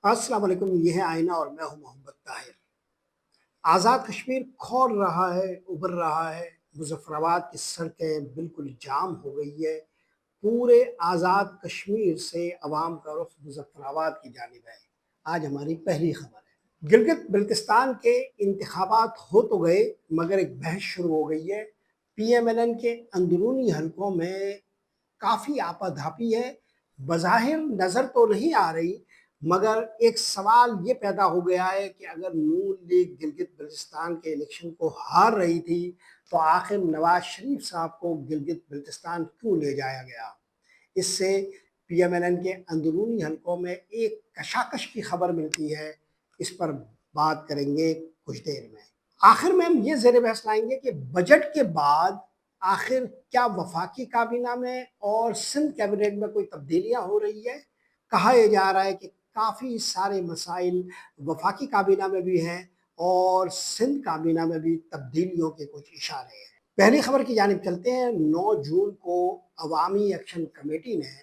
अस्सलाम वालेकुम। ये है आईना और मैं हूं मोहम्मद ताहिर। आज़ाद कश्मीर खौल रहा है, उभर रहा है। मुजफ्फराबाद की सड़कें बिल्कुल जाम हो गई है। पूरे आज़ाद कश्मीर से अवाम का रुख मुजफ्फराबाद की जानिब है। आज हमारी पहली खबर है। गिलगित बल्तिस्तान के इंतखाबात हो तो गए, मगर एक बहस शुरू हो गई है। PMLN के अंदरूनी हलकों में काफ़ी आपाधापी है। बज़ाहिर नज़र तो नहीं आ रही, मगर एक सवाल ये पैदा हो गया है कि अगर नून लीग गिलगित बल्तिस्तान के इलेक्शन को हार रही थी, तो आखिर नवाज शरीफ साहब को गिलगित बल्तिस्तान क्यों ले जाया गया। इससे PMLN के अंदरूनी हलकों में एक कशाकश की खबर मिलती है। इस पर बात करेंगे कुछ देर में। आखिर में हम ये ज़ेर बहस लाएंगे कि बजट के बाद आखिर क्या वफाकी काबीना में और सिंध कैबिनेट में कोई तब्दीलियां हो रही है। कहा यह जा रहा है कि काफ़ी सारे मसाइल वफाकी काबीना में भी हैं और सिंध काबीना में भी तब्दीलियों के कुछ इशारे हैं। पहली खबर की जानिब चलते हैं। 9 जून को अवामी एक्शन कमेटी ने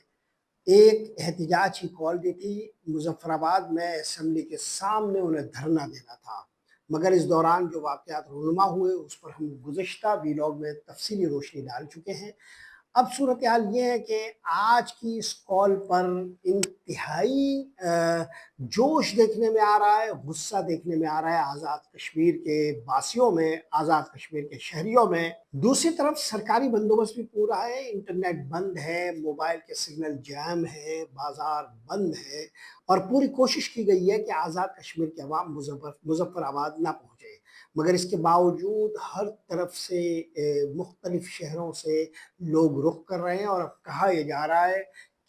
एक एहतजाज की कॉल दी थी। मुजफ्फराबाद में असम्बली के सामने उन्हें धरना देना था, मगर इस दौरान जो वाक़यात रूनुमा हुए उस पर हम गुज़िश्ता वीलॉग में तफसीली रोशनी डाल चुके हैं। अब सूरत हाल ये है कि आज की इस कॉल पर इंतहाई जोश देखने में आ रहा है, गुस्सा देखने में आ रहा है आज़ाद कश्मीर के बासियों में, आज़ाद कश्मीर के शहरियों में। दूसरी तरफ सरकारी बंदोबस्त भी पूरा है, इंटरनेट बंद है, मोबाइल के सिग्नल जैम है, बाजार बंद है और पूरी कोशिश की गई है कि आज़ाद कश्मीर के अवाम मुजफ्फराबाद ना पहुँचे। मगर इसके बावजूद हर तरफ से मुख्तलिफ शहरों से लोग रुख कर रहे हैं और अब कहा यह जा रहा है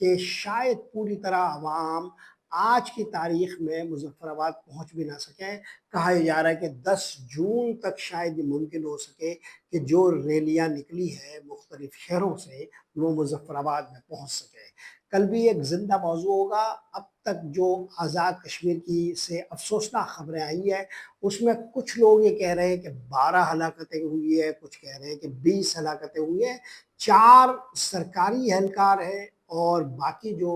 कि शायद पूरी तरह अवाम आज की तारीख में मुजफ्फराबाद पहुंच भी ना सकें। कहा यह जा रहा है कि 10 जून तक शायद ये मुमकिन हो सके कि जो रैलियां निकली है मुख्तलिफ शहरों से वो मुजफ्फराबाद में पहुंच सके। कल भी एक जिंदा मौजू होगा। अब तक जो आज़ाद कश्मीर की से अफसोसनाक खबरें आई है उसमें कुछ लोग ये कह रहे हैं कि 12 हलाकतें हुई है, कुछ कह रहे हैं कि 20 हलाकतें हुई है। 4 सरकारी एहलकार हैं और बाकी जो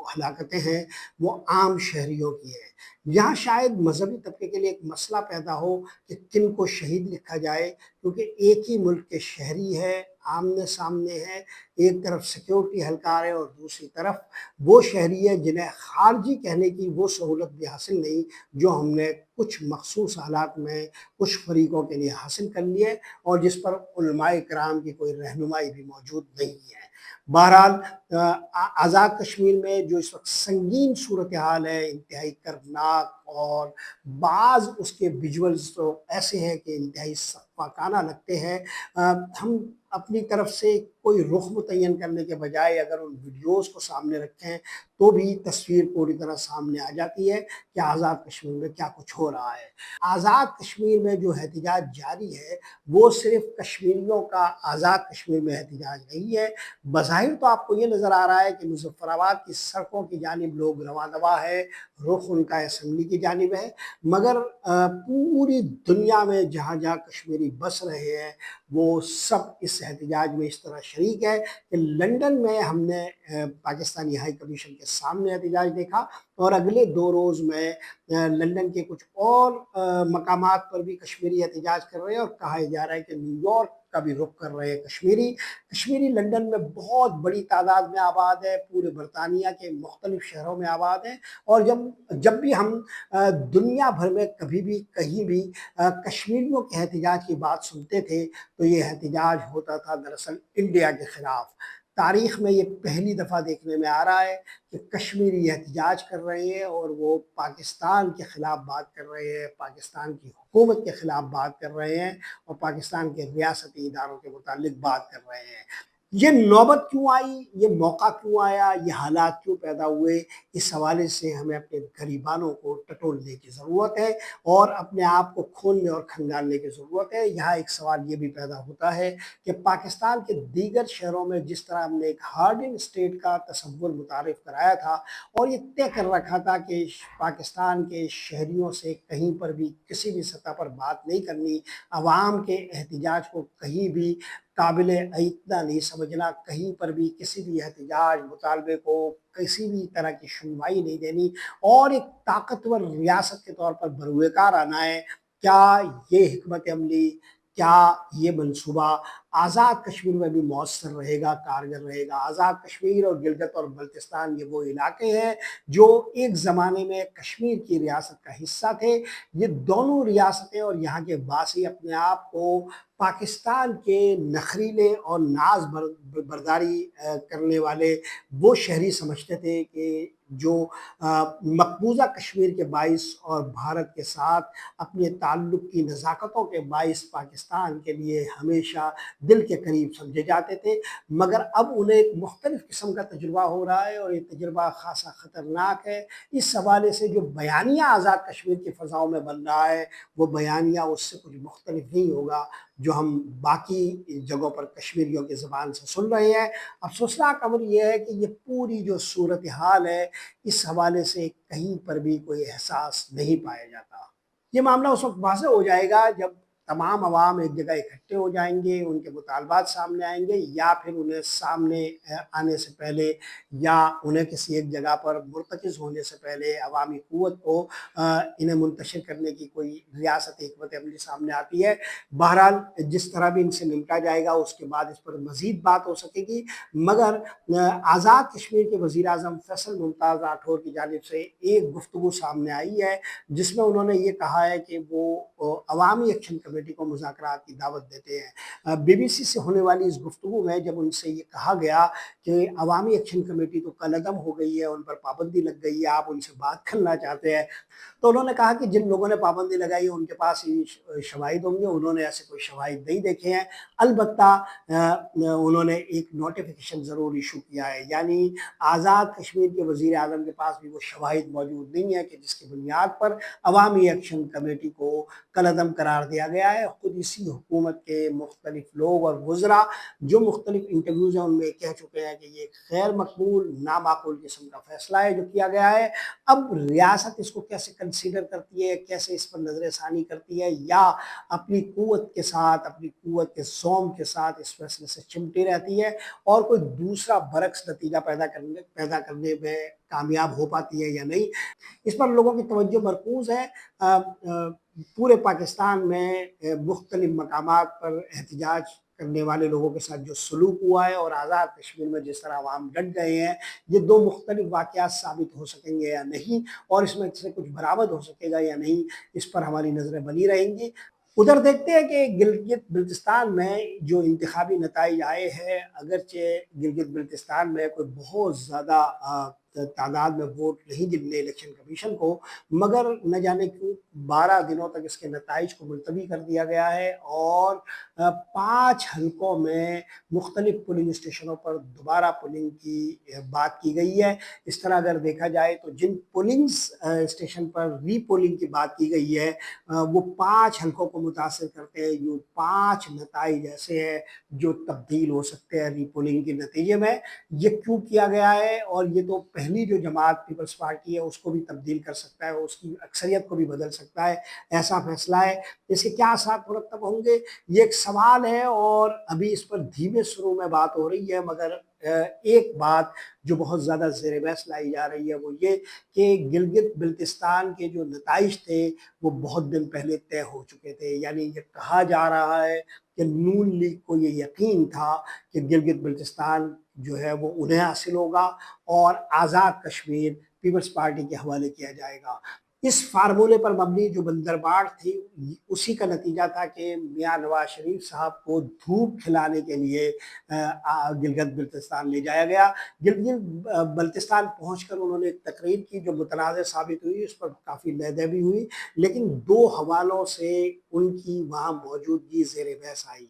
हलाकतें हैं वो आम शहरियों की हैं। यहाँ शायद मजहबी तबके के लिए एक मसला पैदा हो कि किन को शहीद लिखा जाए, क्योंकि एक ही मुल्क के शहरी है, आमने सामने है। एक तरफ सिक्योरिटी एहलकार है और दूसरी तरफ वो शहरी है जिन्हें खारजी कहने की वो सहूलत भी हासिल नहीं जो हमने कुछ मखसूस हालात में कुछ फरीकों के लिए हासिल कर लिए और जिस पर उलमाए कराम की कोई रहनुमाई भी मौजूद नहीं है। बहरहाल आज़ाद कश्मीर में जो इस वक्त संगीन सूरत हाल है, इंतहाई कर्बनाक और बाज़ उसके विजुअल्स तो ऐसे हैं कि इंतहाई सख्ताना लगते हैं। हम अपनी तरफ से कोई रुख मुतय्यन करने के बजाय अगर उन वीडियोस को सामने रखें तो भी तस्वीर पूरी तरह सामने आ जाती है कि आज़ाद कश्मीर में क्या कुछ हो रहा है। आज़ाद कश्मीर में जो एहतजाज जारी है वो सिर्फ कश्मीरियों का आज़ाद कश्मीर में एहतजाज नहीं है। बज़ाहिर तो आपको ये नज़र आ रहा है कि मुजफ्फराबाद की सड़कों की जानिब लोग रवां दवा है, रुख उनका असम्बली की जानिब है, मगर पूरी दुनिया में जहाँ जहाँ कश्मीरी बस रहे हैं वो सब इस एहतजाज में इस तरह शरीक है कि लंदन में हमने पाकिस्तानी हाई कमीशन के सामने एहतजाज देखा और अगले 2 रोज़ में लंदन के कुछ और मकामात पर भी कश्मीरी एहतजाज कर रहे हैं और कहा जा रहा है कि न्यूयॉर्क का भी रुख कर रहे हैं कश्मीरी। कश्मीरी लंदन में बहुत बड़ी तादाद में आबाद है, पूरे बरतानिया के मुख्तलिफ शहरों में आबाद है और जब जब भी हम दुनिया भर में कभी भी कहीं भी कश्मीरियों के एहतजाज की बात सुनते थे तो ये एहतजाज होता था दरअसल इंडिया के ख़िलाफ़। तारीख़ में ये पहली दफ़ा देखने में आ रहा है कि कश्मीरी एहतजाज कर रहे हैं और वो पाकिस्तान के ख़िलाफ़ बात कर रहे हैं, पाकिस्तान की हुकूमत के ख़िलाफ़ बात कर रहे हैं और पाकिस्तान के रियासती इदारों के मुतालिक बात कर रहे हैं। ये नौबत क्यों आई, ये मौका क्यों आया, ये हालात क्यों पैदा हुए, इस हवाले से हमें अपने गरीबानों को टटोलने की ज़रूरत है और अपने आप को खोलने और खंगालने की ज़रूरत है। यहाँ एक सवाल ये भी पैदा होता है कि पाकिस्तान के दीगर शहरों में जिस तरह हमने एक हार्डिन स्टेट का तसव्वुर मुतारिफ कराया था और ये तय कर रखा था कि पाकिस्तान के शहरियों से कहीं पर भी किसी भी सतह पर बात नहीं करनी, अवाम के एहतजाज को कहीं भी काबिल इतना नहीं समझना, कहीं पर भी किसी भी एहतजाज मुतालबे को किसी भी तरह की सुनवाई नहीं देनी और एक ताकतवर रियासत के तौर पर बरूएकार आना है। क्या ये हिकमत अमली, क्या ये मंसूबा आज़ाद कश्मीर में भी मौसर रहेगा, कारगर रहेगा? आज़ाद कश्मीर और गिलगित और बल्तिस्तान ये वो इलाके हैं जो एक ज़माने में कश्मीर की रियासत का हिस्सा थे। ये दोनों रियासतें और यहाँ के वासी अपने आप को पाकिस्तान के नखरीले और नाज बरदारी करने वाले वो शहरी समझते थे कि जो मकबूजा कश्मीर के बाइस और भारत के साथ अपने ताल्लुक़ की नज़ाकतों के बाइस पाकिस्तान के लिए हमेशा दिल के करीब समझे जाते थे। मगर अब उन्हें एक मुख्तलिफ़ किस्म का तजुर्बा हो रहा है और ये तजुर्बा ख़ासा ख़तरनाक है। इस हवाले से जो बयानिया आज़ाद कश्मीर की फ़ज़ाओं में बन रहा है, वो बयानिया उससे कुछ मुख्तलिफ नहीं होगा जो हम बाकी जगहों पर कश्मीरियों की ज़बान से सुन रहे हैं। अफसोसनाक अमर ये है कि ये पूरी जो सूरत हाल है, इस हवाले से कहीं पर भी कोई एहसास नहीं पाया जाता। ये मामला उस वक़्त वाज़ेह हो जाएगा जब तमाम अवाम एक जगह इकट्ठे हो जाएंगे, उनके मुतालबात सामने आएंगे या फिर उन्हें सामने आने से पहले या उन्हें किसी एक जगह पर मुर्तकिज़ होने से पहले अवामी क़ुव्वत को इन्हें मुंतशिर करने की कोई रियासती हिकमत अमली सामने आती है। बहरहाल जिस तरह भी इनसे निपटा जाएगा उसके बाद इस पर मज़ीद बात हो सकेगी, मगर आज़ाद कश्मीर के वज़ीर-ए-आज़म फैसल मुमताज़ राठौर की जानिब से एक गुफ्तगू सामने आई है जिसमें उन्होंने ये कहा है कि वो अवामी एक्शन कमेटी को मुज़ाकरात की दावत देते हैं। BBC से होने वाली इस गुफ्तगू में जब उनसे ये कहा गया कि अवामी एक्शन कमेटी तो कलअदम हो गई है, उन पर पाबंदी लग गई है, आप उनसे बात करना चाहते हैं, तो उन्होंने कहा कि जिन लोगों ने पाबंदी लगाई है उनके पास ही शवाहिद होंगे, उन्होंने ऐसे कोई शवाहिद नहीं देखे हैं। अलबत्ता उन्होंने एक नोटिफिकेशन ज़रूर इशू किया है, यानी आज़ाद कश्मीर के वज़ीर आज़म के पास भी वो शवाहिद मौजूद नहीं है कि जिसकी बुनियाद पर अवामी एक्शन कमेटी को कलअदम करार दिया गया है। खुद इसी हुकूमत के मुख्तलिफ लोग और वज़रा जो मुख्तलिफ इंटरव्यूज़ हैं उनमें कह चुके हैं कि ये गैर मकबूल, नामाकूल किस्म का फ़ैसला है जो किया गया है। अब रियासत इसको कैसे कंसीडर करती है, कैसे इस पर नज़र-ए-फ़ानी करती है या अपनी क़ुव्वत के साथ, अपनी क़ुव्वत के ज़ौम के साथ इस फैसले से चिमटी रहती है और कोई दूसरा बरअक्स नतीजा पैदा करने में कामयाब हो पाती है या नहीं, इस पर लोगों की तवज्जो मरकूज़ है। पूरे पाकिस्तान में मुख्तलिफ मकामात पर एहतजाज करने वाले लोगों के साथ जो सलूक हुआ है और आज़ाद कश्मीर में जिस तरह अवाम डट गए हैं, ये दो मुख्तलिफ वाक़यात साबित हो सकेंगे या नहीं और इसमें से कुछ बरामद हो सकेगा या नहीं, इस पर हमारी नज़रें बनी रहेंगी। उधर देखते हैं कि गिलगित बिल्तिस्तान में जो इंतखाबी नताइज आए हैं, अगरचे गिलगित बिल्तिस्तान में कोई बहुत ज़्यादा तादाद में वोट नहीं जितने इलेक्शन कमीशन को, मगर न जाने क्यों 12 दिनों तक इसके नताइज को मुलतवी कर दिया गया है और 5 हलकों में मुख्तलिफ पोलिंग स्टेशनों पर दोबारा पोलिंग की बात की गई है। इस तरह अगर देखा जाए तो जिन पोलिंग स्टेशन पर रीपोलिंग की बात की गई है वो 5 हलकों को मुतासिर करते हैं। ये 5 नताइज ऐसे हैं जो तब्दील हो सकते हैं रीपोलिंग के नतीजे में। ये क्यों किया गया है और ये तो पहली जो जमात पीपल्स पार्टी है उसको भी तब्दील कर सकता है, उसकी अक्सरियत को भी बदल सकता है, ऐसा फैसला है। इसके क्या असर मुरतब होंगे, ये एक सवाल है और अभी इस पर धीमे सुरों में बात हो रही है, मगर एक बात जो बहुत ज़्यादा ज़ेर बहस लाई जा रही है वो ये कि गिलगित बिल्तिस्तान के जो नताइज थे वो बहुत दिन पहले तय हो चुके थे। यानी ये कहा जा रहा है कि नून लीग को ये यकीन था कि गिलगित बिल्तिस्तान जो है वो उन्हें हासिल होगा और आज़ाद कश्मीर पीपल्स पार्टी के हवाले किया जाएगा। इस फार्मूले पर मबनी जो बंदरबांट थी उसी का नतीजा था कि मियाँ नवाज शरीफ साहब को धूप खिलाने के लिए गिलगित बिल्तिस्तान ले जाया गया। गिलगित बल्तिस्तान पहुंचकर उन्होंने एक तकरीर की जो मुतनाज़ साबित हुई, उस पर काफ़ी लहदे भी हुई, लेकिन 2 हवालों से उनकी वहाँ मौजूदगी ज़ेर बहस आई।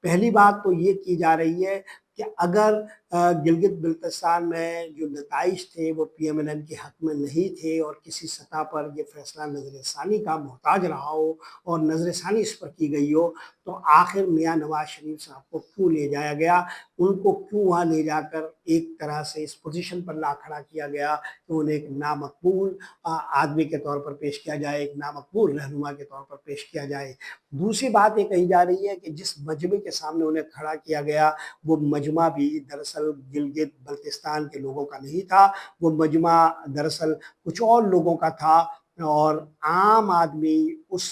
पहली बात तो ये की जा रही है कि अगर گلگت بلتستان میں جو نتائج تھے وہ پی ایم ایل این کے حق میں نہیں تھے اور کسی سطح پر یہ فیصلہ نظر ثانی کا محتاج رہا ہو اور نظر ثانی اس پر کی گئی ہو، تو آخر میاں نواز شریف صاحب کو کیوں لے جایا گیا، ان کو کیوں وہاں لے جا کر ایک طرح سے اس پوزیشن پر لا کھڑا کیا گیا کہ انہیں ایک نامقبول آدمی کے طور پر پیش کیا جائے، ایک نامقبول رہنما کے طور پر پیش کیا جائے۔ دوسری بات یہ کہی جا رہی ہے کہ جس مجمع کے سامنے انہیں کھڑا کیا گیا وہ مجمع بھی دراصل گلگت بلتستان کے لوگوں کا نہیں تھا، وہ مجمع دراصل کچھ اور لوگوں کا تھا، اور عام آدمی اس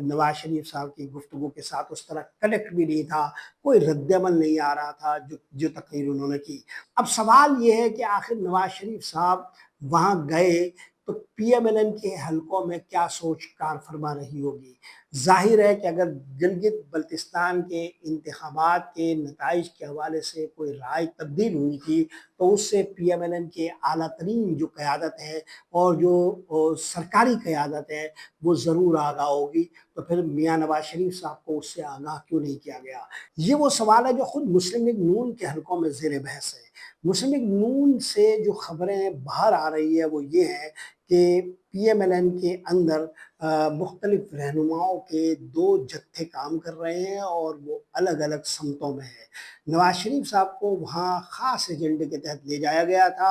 نواز شریف صاحب کی گفتگو کے ساتھ اس طرح کنیکٹ بھی نہیں تھا، کوئی رد عمل نہیں آ رہا تھا جو تقریر انہوں نے کی۔ اب سوال یہ ہے کہ آخر نواز شریف صاحب وہاں گئے تو پی ایم ایل این کے حلقوں میں کیا سوچ کار فرما رہی ہوگی۔ ظاہر ہے کہ اگر گلگت بلتستان کے انتخابات کے نتائج کے حوالے سے کوئی رائے تبدیل ہوئی تھی تو اس سے پی ایم ایل این کے اعلیٰ ترین جو قیادت ہے اور جو سرکاری قیادت ہے وہ ضرور آگاہ ہوگی، تو پھر میاں نواز شریف صاحب کو اس سے آگاہ کیوں نہیں کیا گیا؟ یہ وہ سوال ہے جو خود مسلم لیگ نون کے حلقوں میں زیر بحث ہے۔ مسلم لیگ نون سے جو خبریں باہر آ رہی ہے وہ یہ ہے کہ پی ایم ایل این کے اندر مختلف رہنماؤں کے 2 جتھے کام کر رہے ہیں اور وہ الگ الگ سمتوں میں ہیں۔ نواز شریف صاحب کو وہاں خاص ایجنڈے کے تحت لے جایا گیا تھا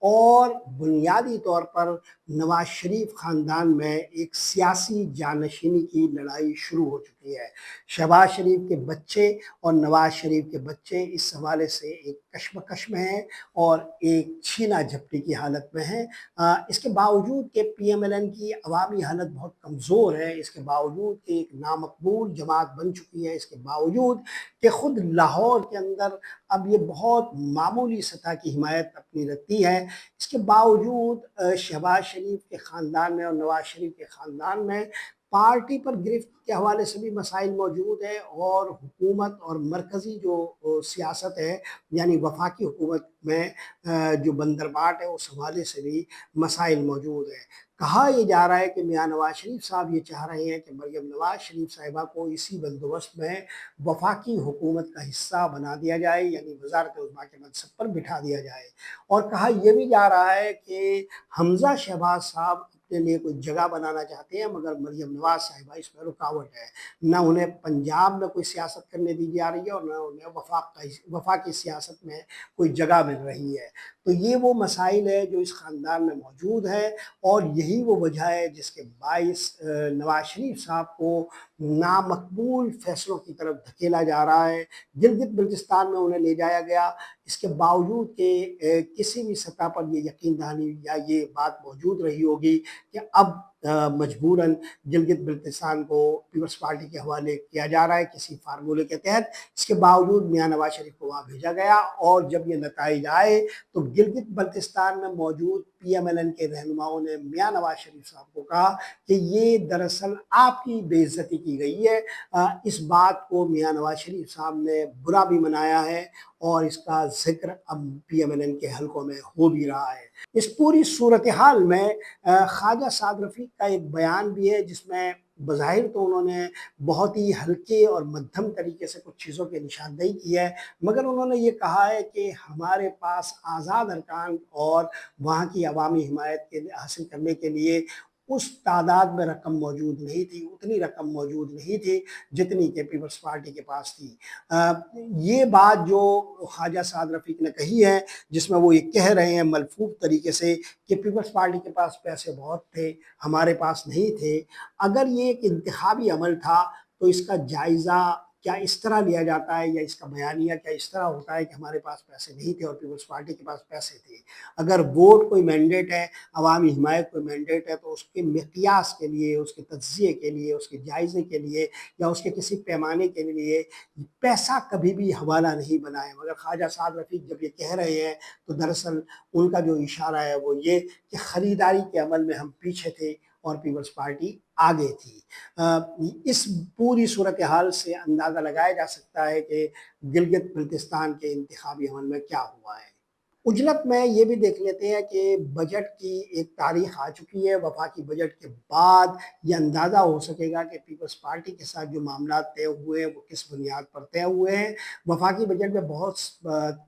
اور بنیادی طور پر نواز شریف خاندان میں ایک سیاسی جانشینی کی لڑائی شروع ہو چکی ہے۔ شہباز شریف کے بچے اور نواز شریف کے بچے اس حوالے سے ایک کشمکش میں ہیں اور ایک چھینا جھپٹی کی حالت میں ہیں۔ اس کے باوجود کہ پی ایم ایل این کی عوامی حالت بہت کمزور ہے، اس کے باوجود کہ ایک نامقبول جماعت بن چکی ہے، اس کے باوجود کہ خود لاہور کے اندر اب یہ بہت معمولی سطح کی حمایت اپنی رکھتی ہے، اس کے باوجود شہباز شریف کے خاندان میں اور نواز شریف کے خاندان میں پارٹی پر گرفت کے حوالے سے بھی مسائل موجود ہیں، اور حکومت اور مرکزی جو سیاست ہے یعنی وفاقی حکومت میں جو بندرباٹ ہے اس حوالے سے بھی مسائل موجود ہیں۔ کہا یہ جا رہا ہے کہ میاں نواز شریف صاحب یہ چاہ رہے ہیں کہ مریم نواز شریف صاحبہ کو اسی بندوبست میں وفاقی حکومت کا حصہ بنا دیا جائے، یعنی وزارت عظمیٰ کے منصب پر بٹھا دیا جائے، اور کہا یہ بھی جا رہا ہے کہ حمزہ شہباز صاحب اپنے لیے کوئی جگہ بنانا چاہتے ہیں مگر مریم نواز صاحبہ اس میں رکاوٹ ہے، نہ انہیں پنجاب میں کوئی سیاست کرنے دی جا رہی ہے اور نہ انہیں وفاقی سیاست میں کوئی جگہ مل رہی ہے۔ تو یہ وہ مسائل ہے جو اس خاندان میں موجود ہے، اور یہی وہ وجہ ہے جس کے باعث نواز شریف صاحب کو نامقبول فیصلوں کی طرف دھکیلا جا رہا ہے۔ گلگت بلتستان میں انہیں لے جایا گیا، اس کے باوجود کہ کسی بھی سطح پر یہ یقین دہانی یا یہ بات موجود رہی ہوگی کہ اب مجبوراً گلگت بلتستان کو پیپلز پارٹی کے حوالے کیا جا رہا ہے کسی فارمولے کے تحت، اس کے باوجود میاں نواز شریف کو وہاں بھیجا گیا، اور جب یہ نتائج آئے تو گلگت بلتستان میں موجود پی ایم ایل این کے رہنماؤں نے میاں نواز شریف صاحب کو کہا کہ یہ دراصل آپ کی بے عزتی کی گئی ہے۔ اس بات کو میاں نواز شریف صاحب نے برا بھی منایا ہے اور اس کا ذکر اب پی ایم ایل این کے حلقوں میں ہو بھی رہا ہے۔ اس پوری صورتحال میں خواجہ سعد رفیق کا ایک بیان بھی ہے جس میں بظاہر تو انہوں نے بہت ہی ہلکے اور مدھم طریقے سے کچھ چیزوں کی نشاندہی کی ہے، مگر انہوں نے یہ کہا ہے کہ ہمارے پاس آزاد ارکان اور وہاں کی عوامی حمایت حاصل کرنے کے لیے اس تعداد میں رقم موجود نہیں تھی، اتنی رقم موجود نہیں تھی جتنی کہ پیپلز پارٹی کے پاس تھی۔ یہ بات جو خواجہ سعد رفیق نے کہی ہے جس میں وہ یہ کہہ رہے ہیں ملفوف طریقے سے کہ پیپلز پارٹی کے پاس پیسے بہت تھے ہمارے پاس نہیں تھے، اگر یہ ایک انتخابی عمل تھا تو اس کا جائزہ کیا اس طرح لیا جاتا ہے، یا اس کا بیانیہ کیا اس طرح ہوتا ہے کہ ہمارے پاس پیسے نہیں تھے اور پیپلز پارٹی کے پاس پیسے تھے؟ اگر ووٹ کوئی مینڈیٹ ہے، عوامی حمایت کوئی مینڈیٹ ہے، تو اس کے مقیاس کے لیے، اس کے تجزیے کے لیے، اس کے جائزے کے لیے یا اس کے کسی پیمانے کے لیے پیسہ کبھی بھی حوالہ نہیں بنا ہے۔ مگر خواجہ سعد رفیق جب یہ کہہ رہے ہیں تو دراصل ان کا جو اشارہ ہے وہ یہ کہ خریداری کے عمل میں ہم پیچھے تھے اور پیپلز پارٹی آگے تھی۔ اس پوری صورتحال سے اندازہ لگایا جا سکتا ہے کہ گلگت بلتستان کے انتخابی عمل میں کیا ہوا ہے۔ उजलत में ये भी देख लेते हैं कि बजट की एक तारीख आ चुकी है। वफाकी बजट के बाद ये अंदाज़ा हो सकेगा कि पीपल्स पार्टी के साथ जो मामला तय हुए हैं वो किस बुनियाद पर तय हुए हैं। वफाकी बजट में बहुत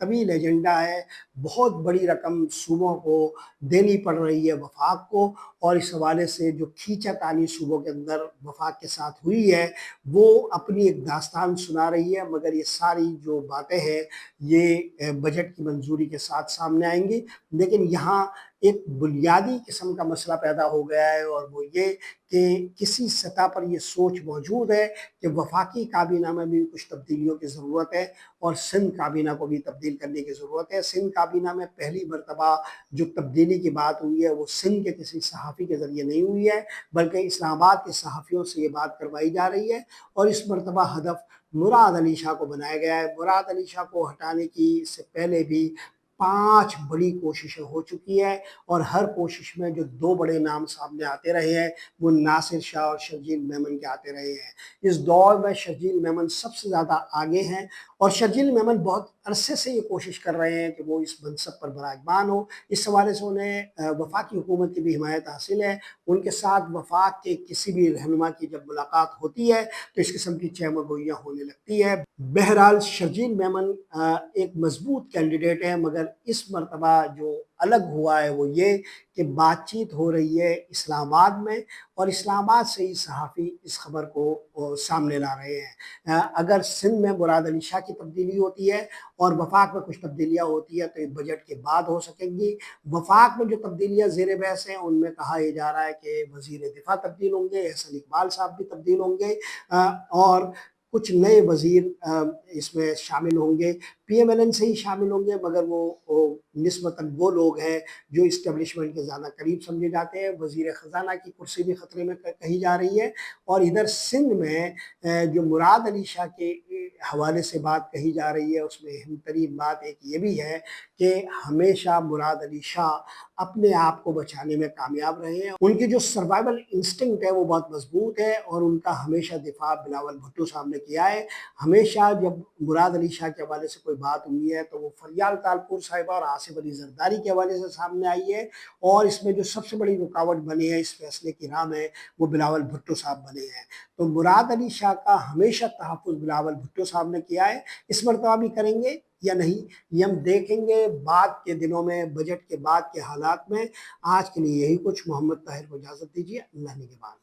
तवील एजेंडा है, बहुत बड़ी रकम सूबों को देनी पड़ रही है वफाक को, और इस हवाले से जो खींचातानी सूबों के अंदर वफाक के साथ हुई है वो अपनी एक दास्तान सुना रही है। मगर ये सारी जो बातें हैं ये बजट की मंजूरी के साथ सामने आएंगी। लेकिन यहाँ एक बुनियादी किस्म का मसला पैदा हो गया है, और वो ये कि किसी सतह पर ये सोच मौजूद है कि वफाकी काबीना में भी कुछ तब्दीलियों की ज़रूरत है और सिंध काबीना को भी तब्दील करने की ज़रूरत है। सिंध काबीना में पहली मरतबा जो तब्दीली की बात हुई है वो सिंध के किसी सहाफ़ी के ज़रिए नहीं हुई है, बल्कि इस्लामाबाद के सहाफ़ियों से ये बात करवाई जा रही है। और इस मरतबा हदफ मुराद अली शाह को बनाया गया है। मुराद अली शाह को हटाने की इससे पहले भी 5 बड़ी कोशिशें हो चुकी हैं, और हर कोशिश में जो 2 बड़े नाम सामने आते रहे हैं वो नासिर शाह और शर्जील मेमन के आते रहे हैं। इस दौर में शर्जील मेमन सबसे ज़्यादा आगे हैं, और शर्जील मेमन बहुत अरसे से ये कोशिश कर रहे हैं कि वो इस मनसब पर बराजमान हो। इस हवाले से उन्हें वफाकी हुकूमत की भी हिमायत हासिल है। उनके साथ वफाक के किसी भी रहनुमा की जब मुलाकात होती है तो इस किस्म की चहमगोइयाँ होने लगती है। बहरहाल शर्जील मेमन एक मजबूत कैंडिडेट है, मगर इस मरतबा जो अलग हुआ है वो ये कि बातचीत हो रही है इस्लामाबाद में, और इस्लामाबाद से ही सहाफ़ी इस खबर को सामने ला रहे हैं। अगर सिंध में मुराद अली शाह की तब्दीली होती है और वफाक में कुछ तब्दीलियाँ होती है तो ये बजट के बाद हो सकेंगी। वफाक में जो तब्दीलियाँ ज़ेर बहस हैं उनमें कहा यह जा रहा है कि वज़ीर दिफा तब्दील होंगे, एहसन इकबाल साहब भी तब्दील होंगे, और कुछ नए वज़ीर इसमें शामिल होंगे। पीएमएलएन से ही शामिल होंगे, मगर वो निस्बतन वो लोग हैं जो इस्टेब्लिशमेंट के ज़्यादा करीब समझे जाते हैं। वज़ीर ख़ज़ाना की कुर्सी भी ख़तरे में कही जा रही है। और इधर सिंध में जो मुराद अली शाह के हवाले से बात कही जा रही है उसमें अहम तरीन बात एक ये भी है कि हमेशा मुराद अली शाह अपने आप को बचाने में कामयाब रहे हैं। उनकी जो सर्वाइवल इंस्टिंक्ट है वो बहुत मजबूत है, और उनका हमेशा दिफा बिलावल भुट्टो साहब ने किया है। हमेशा जब मुराद अली शाह के हवाले से कोई बात हुई है तो वो फरियाल तालपुर साहिबा और आसिफ अली जरदारी के हवाले से सामने आई है, और इसमें जो सबसे बड़ी रुकावट बनी है इस फैसले की राह में वो बिलावल भुट्टो साहब बने हैं। तो मुराद अली शाह का हमेशा तहफ़्फ़ुज़ बिलावल भुट्टो साहब ने किया है। इस मरतबा भी करेंगे या नहीं ये हम देखेंगे बाद के दिनों में, बजट के बाद के हालात में। आज के लिए यही कुछ। मोहम्मद ताहिर को इजाज़त दीजिए। अल्लाह निगहबान।